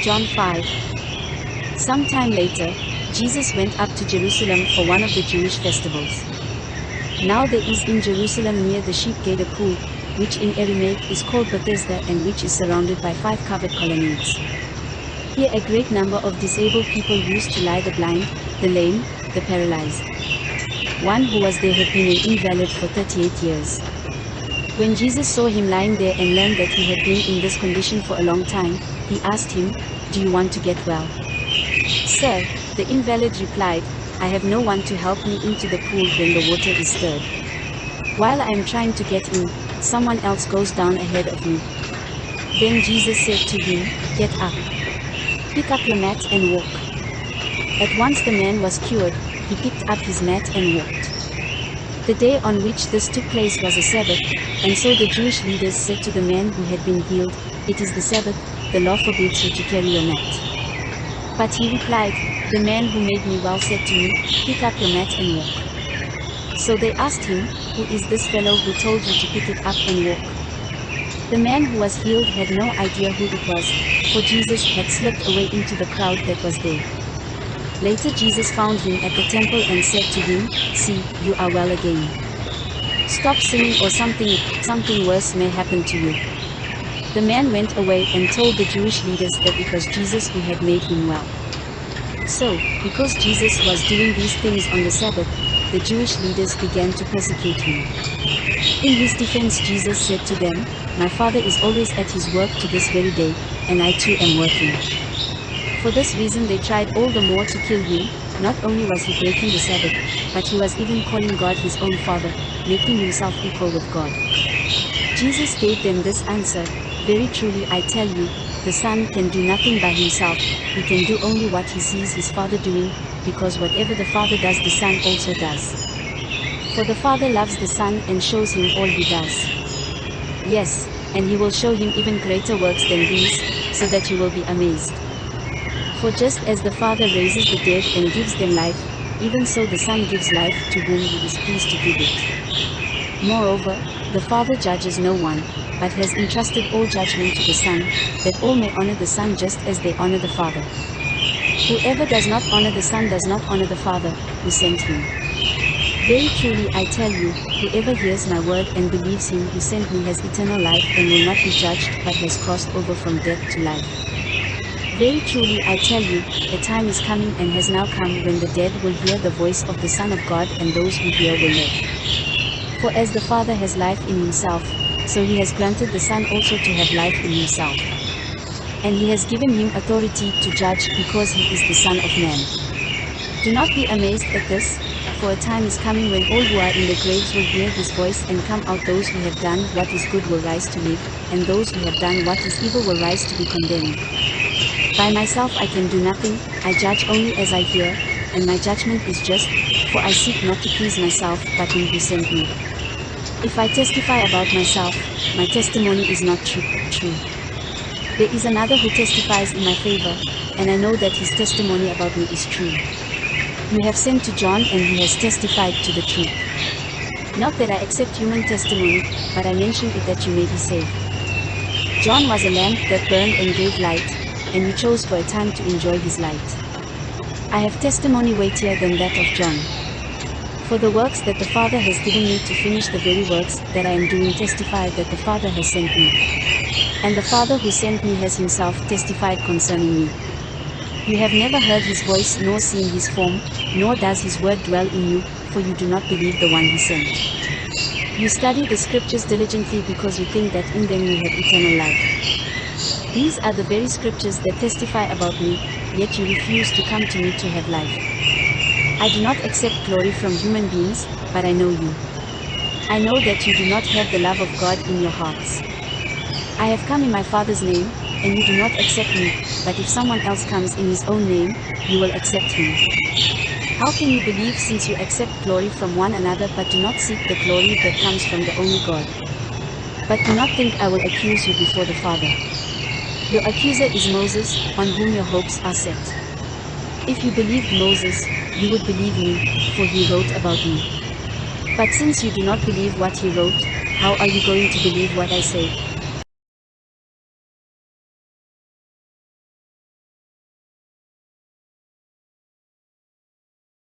John 5. Sometime later, Jesus went up to Jerusalem for one of the Jewish festivals. Now there is in Jerusalem near the sheep gate a pool, which in Aramaic is called Bethesda and which is surrounded by 5 covered colonnades. Here a great number of disabled people used to lie: the blind, the lame, the paralyzed. One who was there had been an invalid for 38 years. When Jesus saw him lying there and learned that he had been in this condition for a long time, he asked him, "Do you want to get well?" "Sir," the invalid replied, "I have no one to help me into the pool when the water is stirred. While I am trying to get in, someone else goes down ahead of me." Then Jesus said to him, "Get up. Pick up your mat and walk." At once the man was cured. He picked up his mat and walked. The day on which this took place was a Sabbath, and so the Jewish leaders said to the man who had been healed, "It is the Sabbath, the law forbids you to carry your mat." But he replied, "The man who made me well said to me, 'Pick up your mat and walk.'" So they asked him, "Who is this fellow who told you to pick it up and walk?" The man who was healed had no idea who it was, for Jesus had slipped away into the crowd that was there. Later Jesus found him at the temple and said to him, "See, you are well again. Stop sinning or something worse may happen to you." The man went away and told the Jewish leaders that it was Jesus who had made him well. So, because Jesus was doing these things on the Sabbath, the Jewish leaders began to persecute him. In his defense Jesus said to them, "My Father is always at his work to this very day, and I too am working." For this reason they tried all the more to kill him. Not only was he breaking the Sabbath, but he was even calling God his own Father, making himself equal with God. Jesus gave them this answer, "Very truly I tell you, the Son can do nothing by himself, he can do only what he sees his Father doing, because whatever the Father does the Son also does. For the Father loves the Son and shows him all he does. Yes, and he will show him even greater works than these, so that you will be amazed. For just as the Father raises the dead and gives them life, even so the Son gives life to whom he is pleased to give it. Moreover, the Father judges no one, but has entrusted all judgment to the Son, that all may honor the Son just as they honor the Father. Whoever does not honor the Son does not honor the Father, who sent him. Very truly I tell you, whoever hears my word and believes him who sent me has eternal life and will not be judged, but has crossed over from death to life. Very truly I tell you, a time is coming and has now come when the dead will hear the voice of the Son of God, and those who hear will live. For as the Father has life in himself, so he has granted the Son also to have life in himself. And he has given him authority to judge, because he is the Son of Man. Do not be amazed at this, for a time is coming when all who are in the graves will hear his voice and come out. Those who have done what is good will rise to live, and those who have done what is evil will rise to be condemned. By myself I can do nothing, I judge only as I hear, and my judgment is just, for I seek not to please myself, but him who sent me. If I testify about myself, my testimony is not true. There is another who testifies in my favor, and I know that his testimony about me is true. You have sent to John, and he has testified to the truth. Not that I accept human testimony, but I mention it that you may be saved. John was a lamp that burned and gave light, and you chose for a time to enjoy his light. I have testimony weightier than that of John. For the works that the Father has given me to finish, the very works that I am doing testify that the Father has sent me. And the Father who sent me has himself testified concerning me. You have never heard his voice nor seen his form, nor does his word dwell in you, for you do not believe the one he sent. You study the scriptures diligently because you think that in them you have eternal life. These are the very scriptures that testify about me, yet you refuse to come to me to have life. I do not accept glory from human beings, but I know you. I know that you do not have the love of God in your hearts. I have come in my Father's name, and you do not accept me, but if someone else comes in his own name, you will accept him. How can you believe since you accept glory from one another but do not seek the glory that comes from the only God? But do not think I will accuse you before the Father. Your accuser is Moses, on whom your hopes are set. If you believed Moses, you would believe me, for he wrote about me. But since you do not believe what he wrote, how are you going to believe what I say?